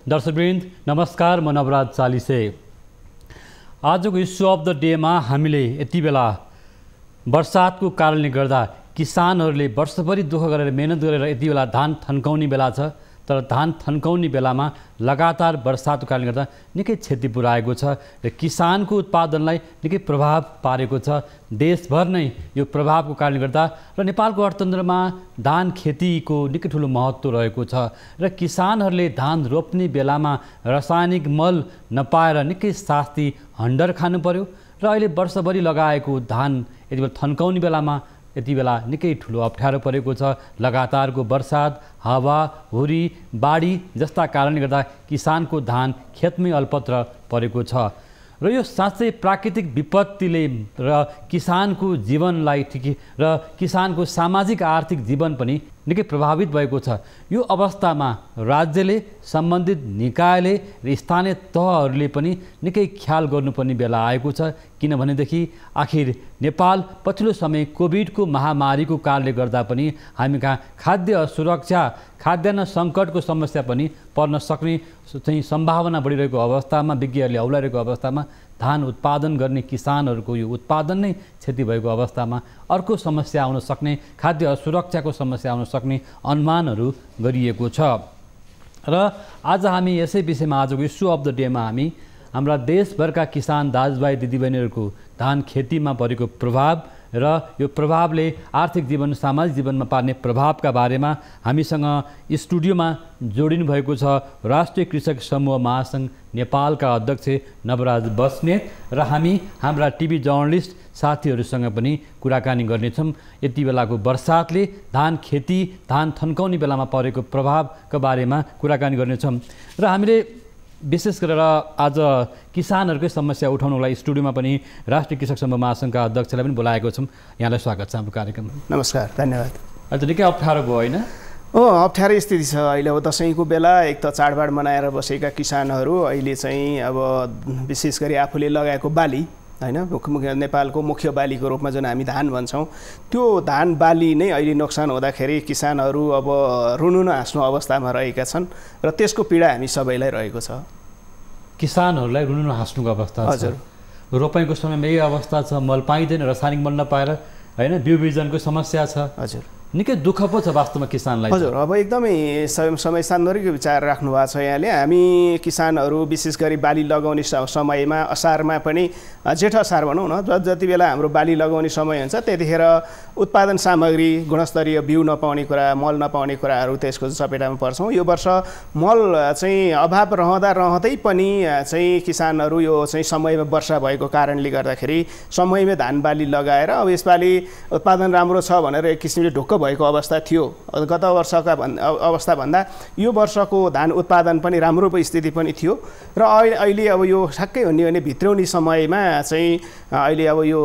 दर्शकवृन्द नमस्कार, म नवराज चालिसे। आजको इस्यु अफ द डेमा हामीले यति बेला बर्सातको कारणले गर्दा किसानहरूले वर्षभरि दुःख गरेर मेहनत गरेर यति बेला धान थन्काउने बेला छ, तर धान थन्काउने बेलामा लगातार वर्षातको कारणले गर्दा निकै क्षति पुर्याएको छ र किसानको उत्पादनलाई निकै प्रभाव पारेको छ। देशभर नै यो प्रभावको कारणले गर्दा र नेपालको अर्थतन्त्रमा धान खेतीको निकै ठुलो महत्त्व रहेको छ र किसानहरूले धान रोप्ने बेलामा रासायनिक मल नपाएर निकै शास्ति हन्डर खानु पर्यो र अहिले वर्षभरि लगाएको धान यति बेला थन्काउने बेलामा यति बेला निकै ठुलो अप्ठ्यारो परेको छ। लगातारको वर्षात, हावा हुरी, बाढी जस्ता कारणले गर्दा किसानको धान खेतमै अल्पत्र परेको छ र यो साँच्चै प्राकृतिक विपत्तिले र किसानको जीवनलाई र किसानको सामाजिक आर्थिक जीवन पनि निकै प्रभावित भएको छ। यो अवस्थामा राज्यले, सम्बन्धित निकायले र स्थानीय तहहरूले पनि निकै ख्याल गर्नुपर्ने बेला आएको छ। किनभनेदेखि आखिर नेपाल पछिल्लो समय कोभिडको महामारीको कारणले गर्दा पनि हामी कहाँ खाद्य सुरक्षा, खाद्यान्न सङ्कटको समस्या पनि पर्न सक्ने चाहिँ सम्भावना बढिरहेको अवस्थामा, विज्ञहरूले औलाइरहेको अवस्थामा धान उत्पादन गर्ने किसानहरूको यो उत्पादन नै क्षति भएको अवस्थामा अर्को समस्या आउन सक्ने, खाद्य सुरक्षाको समस्या आउन सक्ने अनुमानहरू गरिएको छ। र आज हामी यसै विषयमा आजको इस्यु अफ द डेमा हामी हाम्रा देशभरका किसान दाजुभाइ दिदीबहिनीहरूको धान खेतीमा परेको प्रभाव र यो प्रभावले आर्थिक जीवन, सामाजिक जीवनमा पार्ने प्रभावका बारेमा हामीसँग स्टुडियोमा जोडिनु भएको छ राष्ट्रिय कृषक समूह महासङ्घ नेपालका अध्यक्ष नवराज बस्नेत र हामी हाम्रा टिभी जर्नलिस्ट साथीहरूसँग पनि कुराकानी गर्नेछौँ। यति बेलाको वर्षातले धान खेती, धान थन्काउने बेलामा परेको प्रभावका बारेमा कुराकानी गर्नेछौँ र हामीले विशेष गरेर आज किसानहरूकै समस्या उठाउनको लागि स्टुडियोमा पनि राष्ट्रिय कृषक समूह महासङ्घका अध्यक्षलाई पनि बोलाएको छौँ। यहाँलाई स्वागत छ हाम्रो कार्यक्रममा। नमस्कार, धन्यवाद। अहिले निकै अप्ठ्यारो भयो होइन? अप्ठ्यारो स्थिति छ। अहिले अब दसैँको बेला एक त चाडबाड मनाएर बसेका किसानहरू अहिले चाहिँ अब विशेष गरी आफूले लगाएको बाली होइन, नेपालको मुख्य बालीको रूपमा जुन हामी धान भन्छौँ, त्यो धान बाली नै अहिले नोक्सान हुँदाखेरि किसानहरू अब रुनु हाँस्नु अवस्थामा रहेका छन् र त्यसको पीडा हामी सबैलाई रहेको छ। किसानहरूलाई रुनु हाँस्नुको अवस्था छ। हजुर, रोपाइँको समयमा यही अवस्था छ, मल पाइँदैन, रासायनिक मल नपाएर होइन, बिउ बिजनको समस्या छ। हजुर, निकै दुःख पो छ वास्तवमा किसानलाई। हजुर, अब एकदमै समय सान्दर्भिक विचार राख्नु भएको छ यहाँले। हामी किसानहरू विशेष गरी बाली लगाउने समयमा असारमा पनि, जेठ असार भनौँ न, जति बेला हाम्रो बाली लगाउने समय हुन्छ त्यतिखेर उत्पादन सामग्री, गुणस्तरीय बिउ नपाउने कुरा, मल नपाउने कुराहरू त्यसको चपेटामा पर्छौँ। यो वर्ष मल चाहिँ अभाव रहँदै पनि चाहिँ किसानहरू यो चाहिँ समयमा वर्षा भएको कारणले गर्दाखेरि समयमै धान बाली लगाएर अब यसपालि उत्पादन राम्रो छ भनेर एक किसिमले ढुक्क भएको अवस्था थियो। गत वर्षका अवस्थाभन्दा यो वर्षको धान उत्पादन पनि राम्रो स्थिति पनि थियो र अहिले अब यो ठ्याक्कै हुने भने भित्रौनी समयमा चाहिँ अहिले अब यो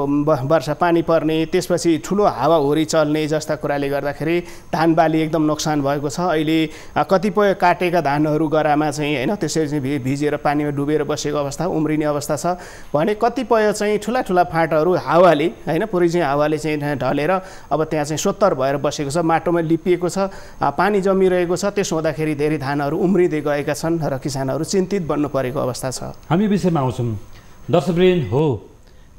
वर्षा पानी पर्ने, त्यसपछि ठुलो हावाहुरी चल्ने जस्ता कुराले गर्दाखेरि धान बाली एकदम नोक्सान भएको छ। अहिले कतिपय काटेका धानहरू गरामा चाहिँ होइन त्यसरी चाहिँ भिजेर पानीमा डुबेर बसेको अवस्था, उम्रिने अवस्था छ भने कतिपय चाहिँ ठुला ठुला फाँटहरू हावाले होइन, पुरै चाहिँ हावाले चाहिँ ढलेर अब त्यहाँ चाहिँ सोत्तर भएर बसेको छ, माटोमा लिपिएको छ, पानी जमिरहेको छ। त्यसो हुँदाखेरि धेरै धानहरू उम्रिँदै गएका छन् र किसानहरू चिन्तित बन्नु परेको अवस्था छ। हामी विषयमा आउँछौँ। दर्शकवृन्द हो,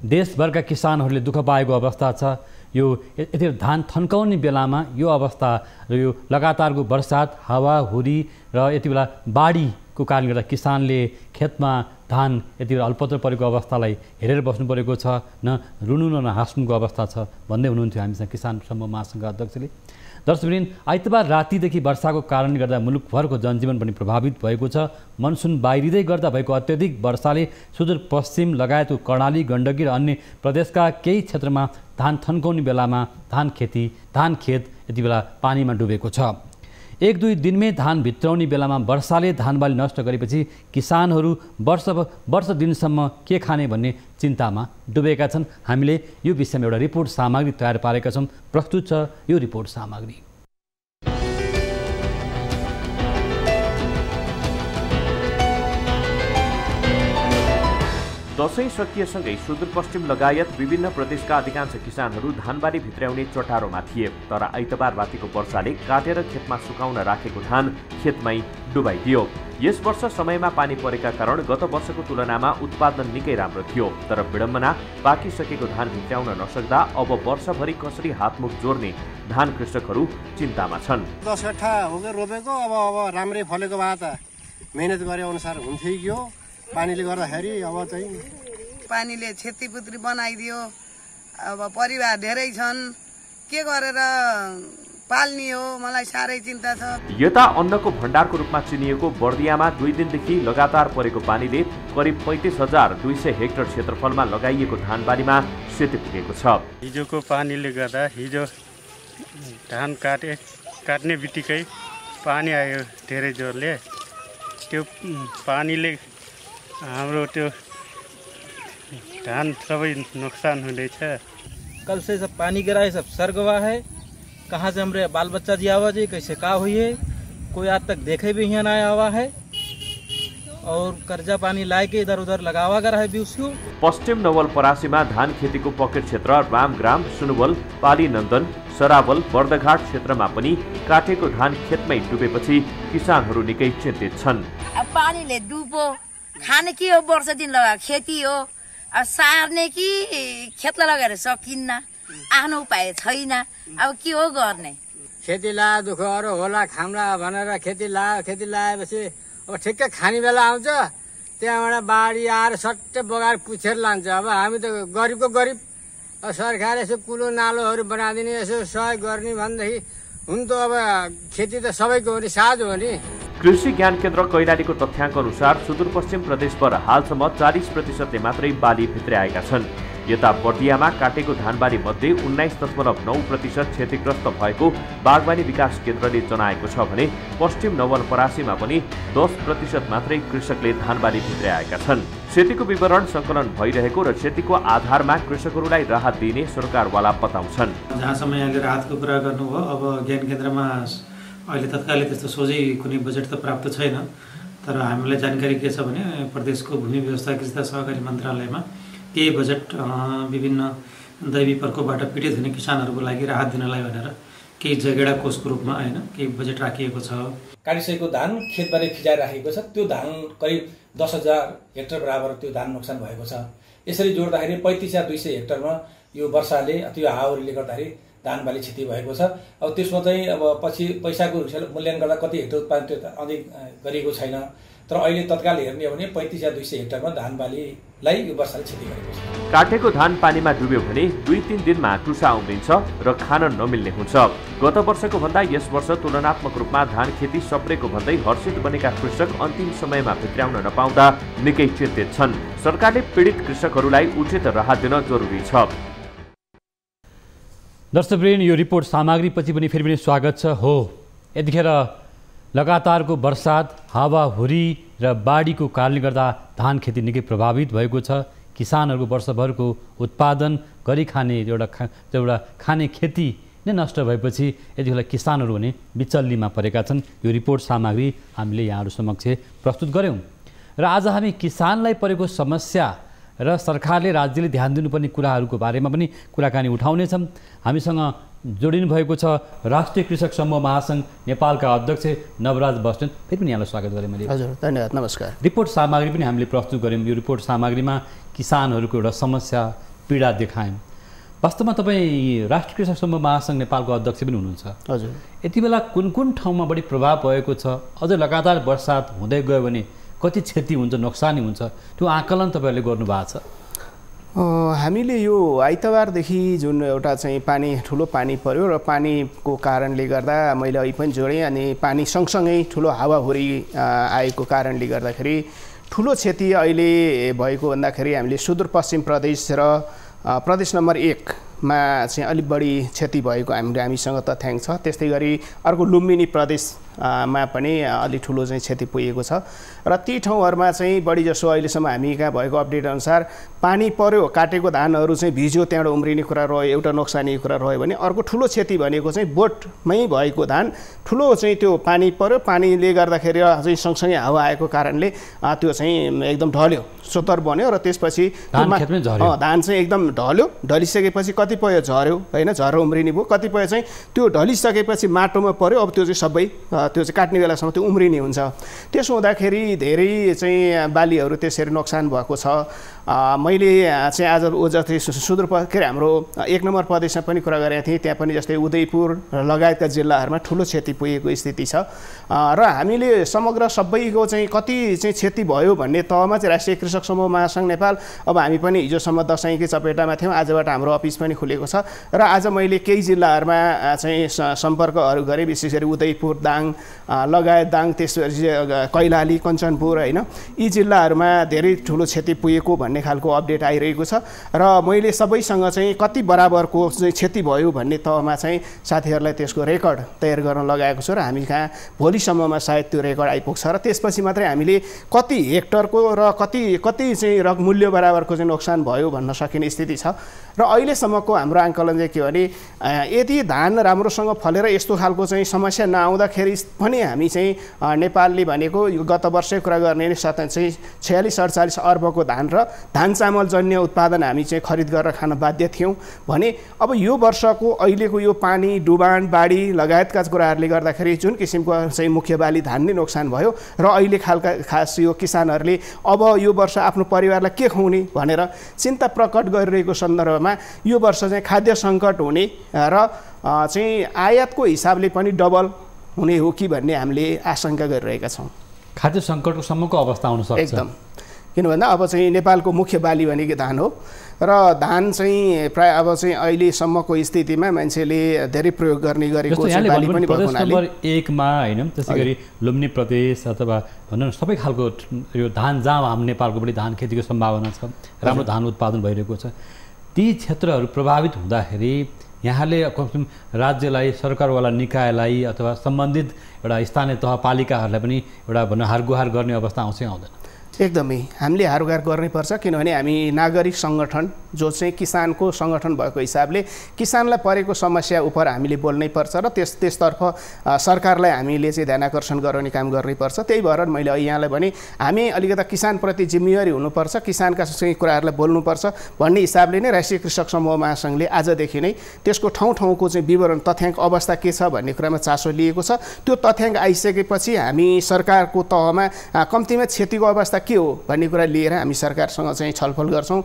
देशभरका किसानहरूले दुःख पाएको अवस्था छ। यो यति धान थन्काउने बेलामा यो अवस्था र यो लगातारको वर्षात, हावा हुरी र यति बेला बाढीको कारणले गर्दा किसानले खेतमा धान यति बेला अल्पत्र परेको अवस्थालाई हेरेर बस्नु परेको छ, न रुनु न हाँस्नुको अवस्था छ भन्दै हुनुहुन्थ्यो हामीसँग किसान समूह महासङ्घका अध्यक्षले। दर्शकवृन्द, आइतबार रातिदेखि वर्षाको कारणले गर्दा मुलुकभरको जनजीवन पनि प्रभावित भएको छ। मनसुन बाहिरिँदै गर्दा भएको अत्याधिक वर्षाले सुदूरपश्चिम लगायतको कर्णाली, गण्डकी र अन्य प्रदेशका केही क्षेत्रमा धान थन्काउने बेलामा धान खेत यति बेला पानीमा डुबेको छ। एक दुई दिनमै धान भित्राउने बेलामा वर्षाले धानबाली नष्ट गरेपछि किसानहरू वर्ष दिनसम्म के खाने भन्ने चिन्तामा डुबेका छन्। हामीले यो विषयमा एउटा रिपोर्ट सामग्री तयार पारेका छौँ। प्रस्तुत छ यो रिपोर्ट सामग्री। दशैं सकिएसँगै सुदूरपश्चिम लगायत विभिन्न प्रदेशका अधिकांश किसानहरू धानबारी भित्र्याउने चटारोमा थिए। तर आइतबार रातिको वर्षाले काटेर खेतमा सुकाउन राखेको धान खेतमै डुबाइदियो। यस वर्ष समयमा पानी परेका कारण गत वर्षको तुलनामा उत्पादन निकै राम्रो थियो। तर विडम्बना पाकिसकेको धान भित्र्याउन नसक्दा अब वर्षभरि कसरी हातमुख जोड्ने धान कृषकहरू चिन्तामा छन्। 10 कट्ठा रोपेको अब राम्रै फलेको भए त मेहनत गरे अनुसार हुन्थ्यो कि हो। पानीले गर्दाखेरि अब चाहिँ पानीले क्षतिपुत्री बनाइदियो। अब परिवार धेरै छन्, के गरेर पाल्ने हो, मलाई साह्रै चिन्ता छ। यता अन्नको भण्डारको रूपमा चिनिएको बर्दियामा 2 दिनदेखि लगातार परेको पानीले करिब 35,200 हेक्टर क्षेत्रफलमा लगाइएको धानबारीमा क्षति पुगेको छ। हिजोको पानीले गर्दा हिजो धान काट्ने बित्तिकै पानी आयो धेरै जोरले। त्यो पानीले हाम्रो त्यो धान सबै नुकसान हुँदैछ। कल से सब पानी गिरा है, सब सर गवा है। कहाँ से हमारे बाल बच्चा जी आवा जी, कैसे का हुई है, कोई आज तक देखे भी यहाँ ना आवा है। और कर्जा पानी लाए के इधर उधर लगावा कर है भी उसको। पश्चिम नवलपरासीमा धान खेतीको पकेट क्षेत्र रामग्राम, सुनवल, पाली नन्दन, सरावल, बर्दघाट क्षेत्रमा पनि काटेको धान खेतमै डुबेपछि किसानहरू निकै चिन्तित छन्। पानीले डुबो, खाने के हो, वर्ष दिन लगा खेती हो, अब सार्ने कि खेतलाई लगाएर सकिन्न, आफ्नो उपाय छैन। अब के हो गर्ने? खेती लाए दुःखहरू होला खाम्ला भनेर खेती लाएपछि अब ठिक्कै खाने बेला आउँछ, त्यहाँबाट बाढी आएर सट्टै बगाएर पुछेर लान्छ। अब हामी त गरिबको गरिब, सरकारले यसो कुलो नालोहरू बनाइदिने, यसो सहयोग गर्ने भनेदेखि हुन त अब खेती त सबैको हो नि, साझ हो नि। कृषि ज्ञान केन्द्र कैलालीको तथ्याङ्क अनुसार सुदूरपश्चिम प्रदेशभर हालसम्म 40% मात्रै बाली भित्र्याएका छन्। यता बर्दियामा काटेको धानबारी मध्ये 19.9% क्षतिग्रस्त भएको बागवानी विकास केन्द्रले जनाएको छ भने पश्चिम नवलपरासीमा पनि 10% मात्रै कृषकले धानबारी भित्र्याएका छन्। क्षतिको विवरण सङ्कलन भइरहेको र क्षतिको आधारमा कृषकहरूलाई राहत दिने सरकारवाला बताउँछन्। जहाँसम्म यहाँले राहतको कुरा गर्नुभयो, अब ज्ञान केन्द्रमा अहिले तत्कालै त्यस्तो सोझै कुनै बजेट त प्राप्त छैन। तर हामीलाई जानकारी के छ भने प्रदेशको भूमि व्यवस्था कृषि तथा सहकारी मन्त्रालयमा केही बजेट विभिन्न दैवी प्रकोपबाट पीडित हुने किसानहरूको लागि राहत दिनलाई भनेर केही जगेडा कोषको रूपमा होइन केही बजेट राखिएको छ। काटिसकेको धान खेतबारी फिजाएर राखेको छ। त्यो धान करिब 10,000 हेक्टर बराबर त्यो धान नोक्सान भएको छ। यसरी जोड्दाखेरि 35,200 हेक्टरमा यो वर्षाले त्यो हावाहुरीले गर्दाखेरि धान बाली क्षति भएको छ। अब त्यसमा चाहिँ अब पछि पैसाको मूल्याङ्कन गर्दा कति हेक्टर उत्पादन त्यो अधिक गरिएको छैन। तर अहिले तत्काल हेर्ने हो भने 35,200 हेक्टरमा धान बालीलाई यो वर्षाले क्षति गरेको छ। काटेको धान पानीमा डुब्यो भने 2-3 दिनमा टुसा उम्रिन्छ र खान नमिल्ने हुन्छ। गत वर्षको भन्दा यस वर्ष तुलनात्मक रूपमा धान खेती सप्रेको भन्दै हर्षित बनेका कृषक अन्तिम समयमा भित्र्याउन नपाउँदा निकै चिन्तित छन्। सरकारले पीडित कृषकहरूलाई उचित राहत दिन जरुरी छ। दर्शकवृन्द, यो रिपोर्ट सामग्रीपछि पनि फेरि पनि स्वागत छ। हो, यतिखेर लगातारको वर्षात, हावाहुरी र बाढीको कारणले गर्दा धान खेती निकै प्रभावित भएको छ। किसानहरूको वर्षभरको उत्पादन गरी खाने एउटा खाने खेती नै नष्ट भएपछि यतिखेर किसानहरू भने बिचल्लीमा परेका छन्। यो रिपोर्ट सामग्री हामीले यहाँहरू समक्ष प्रस्तुत गऱ्यौँ र आज हामी किसानलाई परेको समस्या र सरकारले राज्यले ध्यान दिनुपर्ने कुराहरूको बारेमा पनि कुराकानी उठाउनेछौँ। हामीसँग जोडिनु भएको छ राष्ट्रिय कृषक समूह महासङ्घ नेपालका अध्यक्ष नवराज बस्नेत। फेरि पनि यहाँलाई स्वागत गरेँ मैले। हजुर, धन्यवाद, नमस्कार। रिपोर्ट सामग्री पनि हामीले प्रस्तुत गऱ्यौँ। यो रिपोर्ट सामग्रीमा किसानहरूको एउटा समस्या पीडा देखायौँ। वास्तवमा तपाईँ राष्ट्रिय कृषक समूह महासङ्घ नेपालको अध्यक्ष पनि हुनुहुन्छ। हजुर, यति बेला कुन कुन ठाउँमा बढी प्रभाव भएको छ? अझ लगातार वर्षात हुँदै गयो भने कति क्षति हुन्छ, नोक्सानी हुन्छ, त्यो आकलन तपाईँहरूले गर्नुभएको छ? हामीले यो आइतबारदेखि जुन एउटा चाहिँ ठुलो पानी पर्यो र पानीको कारणले गर्दा मैले अहिले पनि जोडेँ, अनि पानी सँगसँगै ठुलो हावाहुरी आएको कारणले गर्दाखेरि ठुलो क्षति अहिले भएको भन्दाखेरि हामीले सुदूरपश्चिम प्रदेश र प्रदेश नम्बर 1 मा चाहिँ अलिक बढी क्षति भएको हामीसँग तथ्याङ्क छ। त्यस्तै गरी अर्को लुम्बिनी प्रदेश मा पनि अलि ठुलो चाहिँ क्षति पुगेको छ र ती ठाउँहरूमा चाहिँ बढी जसो अहिलेसम्म हामी कहाँ भएको अपडेट अनुसार पानी पर्यो काटेको धानहरू चाहिँ भिज्यो त्यहाँबाट उम्रिने कुरा रह्यो एउटा नोक्सानी कुरा रह्यो भने अर्को ठुलो क्षति भनेको चाहिँ बोटमै भएको धान ठुलो चाहिँ त्यो पानी पर्यो पानीले गर्दाखेरि चाहिँ सँगसँगै हावा आएको कारणले त्यो चाहिँ एकदम ढल्यो सोतर बन्यो र त्यसपछि धान चाहिँ एकदम ढल्यो ढलिसकेपछि कतिपय झर्यो होइन झरेर उम्रिने भयो कतिपय चाहिँ त्यो ढलिसकेपछि माटोमा पर्यो अब त्यो चाहिँ सबै त्यो चाहिँ काट्ने बेलासम्म त्यो उम्रिने हुन्छ त्यसो हुँदाखेरि धेरै चाहिँ बालीहरू त्यसरी नोक्सान भएको छ मैले चाहिँ आज जस्तै के अरे हाम्रो 1 नम्बर प्रदेशमा पनि कुरा गरेको थिएँ त्यहाँ पनि जस्तै उदयपुर लगायतका जिल्लाहरूमा ठुलो क्षति पुगेको स्थिति छ र हामीले समग्र सबैको चाहिँ कति चाहिँ क्षति भयो भन्ने तहमा चाहिँ राष्ट्रिय कृषक समूह महासङ्घ नेपाल अब हामी पनि हिजोसम्म दसैँकै चपेटामा थियौँ आजबाट हाम्रो अफिस पनि खुलेको छ र आज मैले केही जिल्लाहरूमा चाहिँ सम्पर्कहरू गरेँ विशेष गरी उदयपुर दाङ लगायत दाङ त्यसपछि कैलाली कञ्चनपुर होइन यी जिल्लाहरूमा धेरै ठुलो क्षति पुगेको भन्ने खालको अपडेट आइरहेको छ र मैले सबैसँग चाहिँ कति बराबरको चाहिँ क्षति भयो भन्ने तहमा चाहिँ साथीहरूलाई त्यसको रेकर्ड तयार गर्न लगाएको छु र हामी कहाँ भोलिसम्ममा सायद त्यो रेकर्ड आइपुग्छ र त्यसपछि मात्रै हामीले कति हेक्टरको र कति चाहिँ मूल्य बराबरको चाहिँ नोक्सान भयो भन्न सकिने स्थिति छ र अहिलेसम्मको हाम्रो आङ्कलन चाहिँ के भने यदि धान राम्रोसँग फलेर यस्तो खालको चाहिँ समस्या नआउँदाखेरि पनि हामी चाहिँ नेपालले भनेको गत वर्षै कुरा गर्ने चाहिँ 46-48 अर्बको धान र धान चामल जन्य उत्पादन हामी चाहिँ खरिद गरेर खान बाध्य थियौँ भने अब यो वर्षको अहिलेको यो पानी डुबान बाढी लगायतका कुराहरूले गर्दाखेरि जुन किसिमको चाहिँ मुख्य बाली धान नै नोक्सान भयो र अहिले खास यो किसानहरूले अब यो वर्ष आफ्नो परिवारलाई के खुवाउने भनेर चिन्ता प्रकट गरिरहेको सन्दर्भमा यो वर्ष चाहिँ खाद्य सङ्कट हुने र चाहिँ आयातको हिसाबले पनि डबल हुने हो कि भन्ने हामीले आशंका गरिरहेका छौँ खाद्य सङ्कटको सम्मको अवस्था आउन सक्छ एकदम किन भन्दा अब चाहिँ नेपालको मुख्य बाली भनेको धान हो र धान चाहिँ प्राय अब चाहिँ अहिलेसम्मको स्थितिमा मान्छेले धेरै प्रयोग गर्ने गरेको बाली पनि भएको हुनाले नम्बर 1 मा हैन त्यसैगरी लुम्बिनी प्रदेश अथवा भन्न सबै खालको यो धान जहाँ हाम्रो नेपालको बढी धान खेतीको सम्भावना छ राम्रो धान उत्पादन भइरहेको छ ती क्षेत्रहरू प्रभावित हुँदाखेरि यहाँले कमसेकम राज्यलाई सरकारवाला निकायलाई अथवा सम्बन्धित एउटा स्थानीय तह पालिकाहरूलाई पनि एउटा भन्न हारगुहार गर्ने अवस्था आउँछ आउँदैन एकदमै हामीले हारगुहार गर्नैपर्छ किनभने हामी नागरिक सङ्गठन जो चाहिँ किसानको सङ्गठन भएको हिसाबले किसानलाई परेको समस्या उप हामीले बोल्नैपर्छ र त्यसतर्फ सरकारलाई हामीले चाहिँ ध्यानाकर्षण गराउने काम गर्नैपर्छ त्यही भएर मैले यहाँलाई भने हामी अलिकति किसानप्रति जिम्मेवारी हुनुपर्छ किसानका चाहिँ कुराहरूलाई बोल्नुपर्छ भन्ने हिसाबले नै राष्ट्रिय कृषक समूह महासङ्घले आजदेखि नै त्यसको ठाउँ ठाउँको चाहिँ विवरण तथ्याङ्क अवस्था के छ भन्ने कुरामा चासो लिएको छ त्यो तथ्याङ्क आइसकेपछि हामी सरकारको तहमा कम्तीमा क्षतिको अवस्था के हो भन्ने कुरा लिएर हामी सरकारसँग चाहिँ छलफल गर्छौँ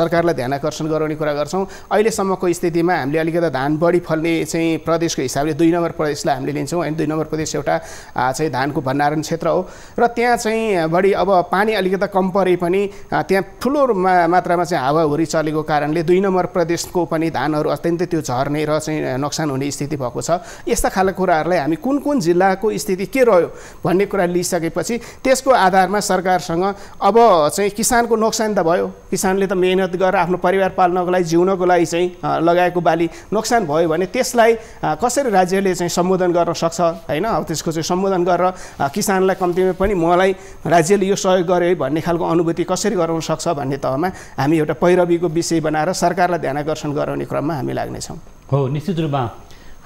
सरकारलाई ध्यानाकर्षण गराउने कुरा गर्छौँ अहिलेसम्मको स्थितिमा हामीले अलिकति धान बढी फल्ने चाहिँ प्रदेशको हिसाबले 2 नम्बर प्रदेशलाई हामीले लिन्छौँ होइन 2 नम्बर प्रदेश एउटा चाहिँ धानको भण्डारण क्षेत्र हो र त्यहाँ चाहिँ बढी अब पानी अलिकति कम परे पनि त्यहाँ ठुलो मात्रामा चाहिँ हावाहुरी चलेको कारणले 2 नम्बर प्रदेशको पनि धानहरू अत्यन्तै त्यो झर्ने र चाहिँ नोक्सान हुने स्थिति भएको छ यस्ता खालका कुराहरूलाई हामी कुन कुन जिल्लाको स्थिति के रह्यो भन्ने कुरा लिइसकेपछि त्यसको आधारमा सरकारसँग अब चाहिँ किसानको नोक्सान त भयो किसानले त मेहनत गरेर आफ्नो परिवार पाल्नको लागि जिउनको लागि चाहिँ लगाएको बाली नोक्सान भयो भने त्यसलाई कसरी राज्यले चाहिँ सम्बोधन गर्न सक्छ हैन अब त्यसको चाहिँ सम्बोधन गरेर किसानलाई कम्तीमा पनि मलाई राज्यले यो सहयोग गर्यो भन्ने खालको अनुभूति कसरी गराउन सक्छ भन्ने तहमा हामी एउटा पैरवीको विषय बनाएर सरकारलाई ध्यानाकर्षण गराउने क्रममा हामी लाग्नेछौँ हो निश्चित रूपमा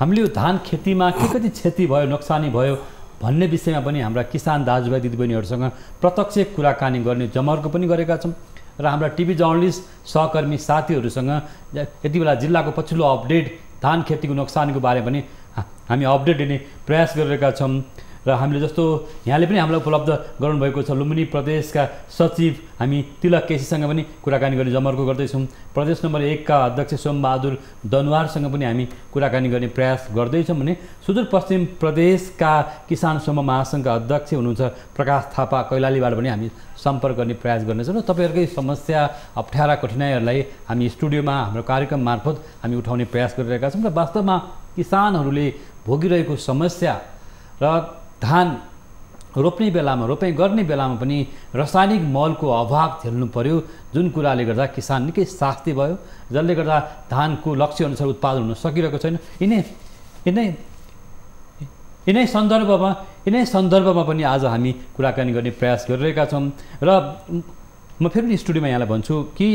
हामीले यो धान खेतीमा के कति क्षति भयो नोक्सानी भयो भन्ने विषयमा पनि हाम्रा किसान दाजुभाइ दिदीबहिनीहरूसँग प्रत्यक्ष कुराकानी गर्ने जमर्को पनि गरेका छौँ र हाम्रा टिभी जर्नलिस्ट सहकर्मी साथीहरूसँग यति बेला जिल्लाको पछिल्लो अपडेट धान खेतीको नोक्सानीको बारेमा पनि हामी अपडेट दिने प्रयास गरिरहेका छौँ र हामीले जस्तो यहाँले पनि हामीलाई उपलब्ध गराउनुभएको छ लुम्बिनी प्रदेशका सचिव हामी तिलक केसीसँग पनि कुराकानी गर्ने जमर्को गर्दैछौँ प्रदेश नम्बर 1 का अध्यक्ष सोमबहादुर दनुवारसँग पनि हामी कुराकानी गर्ने प्रयास गर्दैछौँ भने सुदूरपश्चिम प्रदेशका किसान समूह महासङ्घका अध्यक्ष हुनुहुन्छ प्रकाश थापा कैलालीबाट पनि हामी सम्पर्क गर्ने प्रयास गर्नेछौँ र तपाईँहरूकै समस्या अप्ठ्यारा कठिनाइहरूलाई हामी स्टुडियोमा हाम्रो कार्यक्रम मार्फत हामी उठाउने प्रयास गरिरहेका छौँ र वास्तवमा किसानहरूले भोगिरहेको समस्या र धान रोप्ने बेलामा रोपाइँ गर्ने बेलामा पनि रासायनिक मलको अभाव झेल्नु पर्यो जुन कुराले गर्दा किसान निकै शास्ति भयो जसले गर्दा धानको लक्ष्य अनुसार उत्पादन हुन सकिरहेको छैन यिनै यिनै सन्दर्भमा पनि आज हामी कुराकानी गर्ने प्रयास गरिरहेका छौँ र म फेरि स्टुडियोमा यहाँलाई भन्छु कि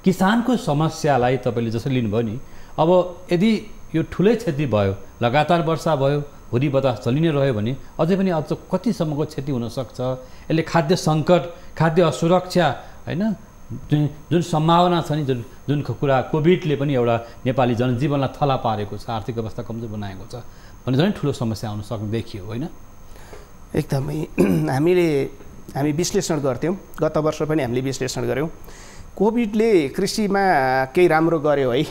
किसानको समस्यालाई तपाईँले जसरी लिनुभयो नि, अब यदि यो ठुलै क्षति भयो, लगातार वर्षा भयो, हुरी बतास चलि नै रह्यो भने अझै पनि अझ कतिसम्मको क्षति हुनसक्छ? यसले खाद्य सङ्कट, खाद्य असुरक्षा होइन, जुन सम्भावना छ नि, जुन कुरा कोभिडले पनि एउटा नेपाली जनजीवनलाई थला पारेको छ, आर्थिक अवस्था कमजोर बनाएको छ भने झन् ठुलो समस्या आउन सक्ने देखियो होइन? एकदमै हामी विश्लेषण गर्थ्यौँ, गत वर्ष पनि हामीले विश्लेषण गऱ्यौँ। कोभिडले कृषिमा केही राम्रो गर्यो है।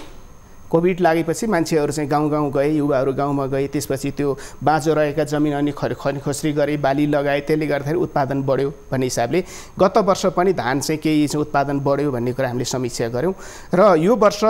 कोभिड लागेपछि मान्छेहरू चाहिँ गाउँ गए, युवाहरू गाउँमा गए, त्यसपछि त्यो बाँझो रहेका जमिन अनि खनखोस्री गरे, बाली लगाए, त्यसले गर्दाखेरि उत्पादन बढ्यो भन्ने हिसाबले गत वर्ष पनि धान चाहिँ केही चाहिँ उत्पादन बढ्यो भन्ने कुरा हामीले समीक्षा गऱ्यौँ। र यो वर्ष